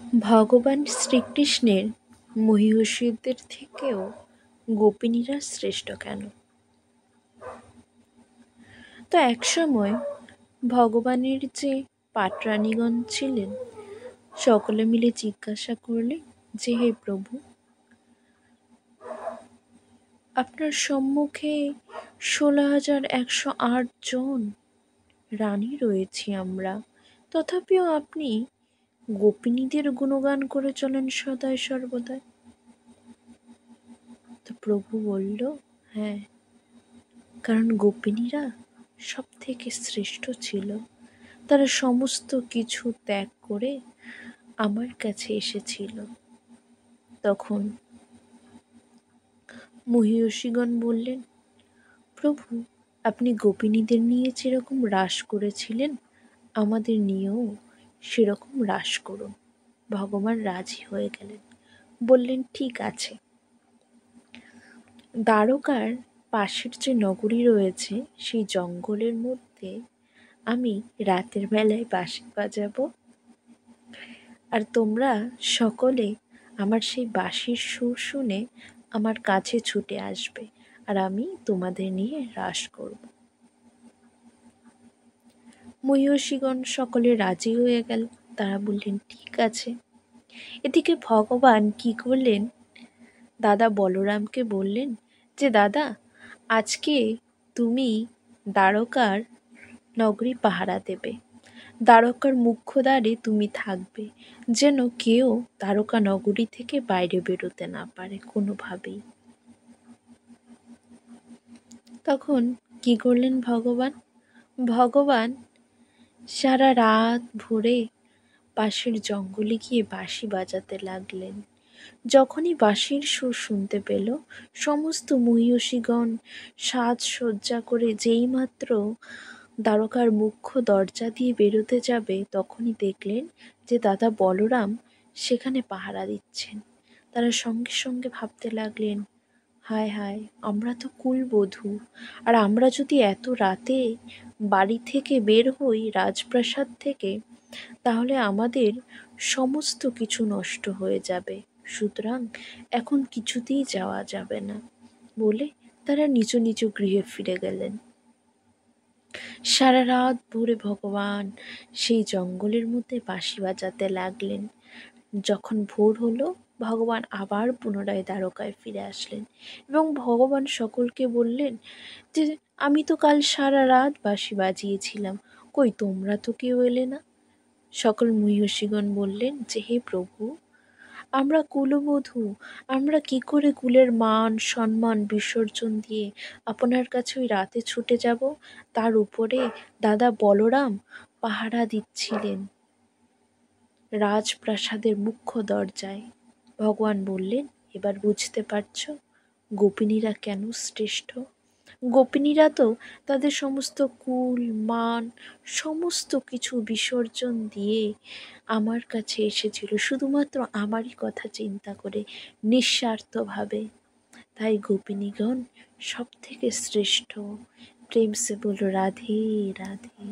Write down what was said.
ভগবান শ্রীকৃষ্ণের মহীয়সীদের থেকেও গোপিনীরা শ্রেষ্ঠ কেন? তো একসময় ভগবানের যে পাটরানীগণ ছিলেন সকলে মিলে জিজ্ঞাসা করলেন যে, হে প্রভু, আপনার সম্মুখে 16,108 জন রানী রয়েছি আমরা, তথাপিও আপনি গোপিনীদের গুণগান করে চলেন সদাই সর্বদাই। তো প্রভু বলল, হ্যাঁ, কারণ গোপিনীরা সব থেকে শ্রেষ্ঠ ছিল। তারা সমস্ত কিছু ত্যাগ করে আমার কাছে এসেছিল। তখন মহীয়সীগণ বললেন, প্রভু, আপনি গোপিনীদের নিয়ে যেরকম রাস করেছিলেন আমাদের নিয়েও সেরকম রাস করুন। ভগবান রাজি হয়ে গেলেন, বললেন ঠিক আছে। দ্বারকার পাশের যে নগরী রয়েছে সেই জঙ্গলের মধ্যে আমি রাতের বেলায় বাঁশি বাজাবো, আর তোমরা সকলে আমার সেই বাঁশির সুর শুনে আমার কাছে ছুটে আসবে, আর আমি তোমাদের নিয়ে রাস করব। মহীয়সীগণ সকলে রাজি হয়ে গেল। তারা বললেন ঠিক আছে। এদিকে ভগবান কি করলেন, দাদা বলরামকে বললেন যে, দাদা, আজকে তুমি দ্বারকার নগরী পাহারা দেবে, দ্বারকার মুখ্য দ্বারে তুমি থাকবে, যেন কেউ দ্বারকা নগরী থেকে বাইরে বেরোতে না পারে কোনোভাবেই। তখন কি করলেন ভগবান? ভগবান সারা রাত ভরে পাশের জঙ্গলে গিয়ে বাঁশি বাজাতে লাগলেন। যখনই বাঁশির সুর শুনতে পেল, সমস্ত মহীয়সীগণ সাজসজ্জা করে যেইমাত্র দ্বারকার মুখ্য দরজা দিয়ে বেরোতে যাবে, তখনই দেখলেন যে দাদা বলরাম সেখানে পাহারা দিচ্ছেন। তারা সঙ্গে সঙ্গে ভাবতে লাগলেন, হায় হায়, আমরা তো কুলবধূ, আর আমরা যদি এত রাতে বাড়ি থেকে বের হই রাজপ্রাসাদ থেকে, তাহলে আমাদের সমস্ত কিছু নষ্ট হয়ে যাবে, সুতরাং এখন কিছুতেই যাওয়া যাবে না বলে তারা নিজ নিজ গৃহে ফিরে গেলেন। সারা রাত ভরে ভগবান সেই জঙ্গলের মধ্যে বাঁশি বাজাতে লাগলেন। যখন ভোর হলো, ভগবান আবার পুনরায় দ্বারকায় ফিরে আসলেন এবং ভগবান সকলকে বললেন যে, আমি তো কাল সারা রাত বাঁশি বাজিয়েছিলাম, কই তোমরা তো কেউ এলে না। সকল মহীয়সীগণ বললেন যে, হে প্রভু, আমরা কুলবধূ, আমরা কি করে কুলের মান সম্মান বিসর্জন দিয়ে আপনার কাছে ওই রাতে ছুটে যাব? তার উপরে দাদা বলরাম পাহারা দিচ্ছিলেন রাজপ্রাসাদের মুখ্য দরজায়। ভগবান বললেন, এবার বুঝতে পারছো গোপিনীরা কেন শ্রেষ্ঠ? গোপিনীরা তো তাদের সমস্ত কুল মান সমস্ত কিছু বিসর্জন দিয়ে আমার কাছে এসেছিল, শুধুমাত্র আমারই কথা চিন্তা করে, নিঃস্বার্থভাবে। তাই গোপিনীগণ সব থেকে শ্রেষ্ঠ। প্রেম সে বলো রাধে রাধে।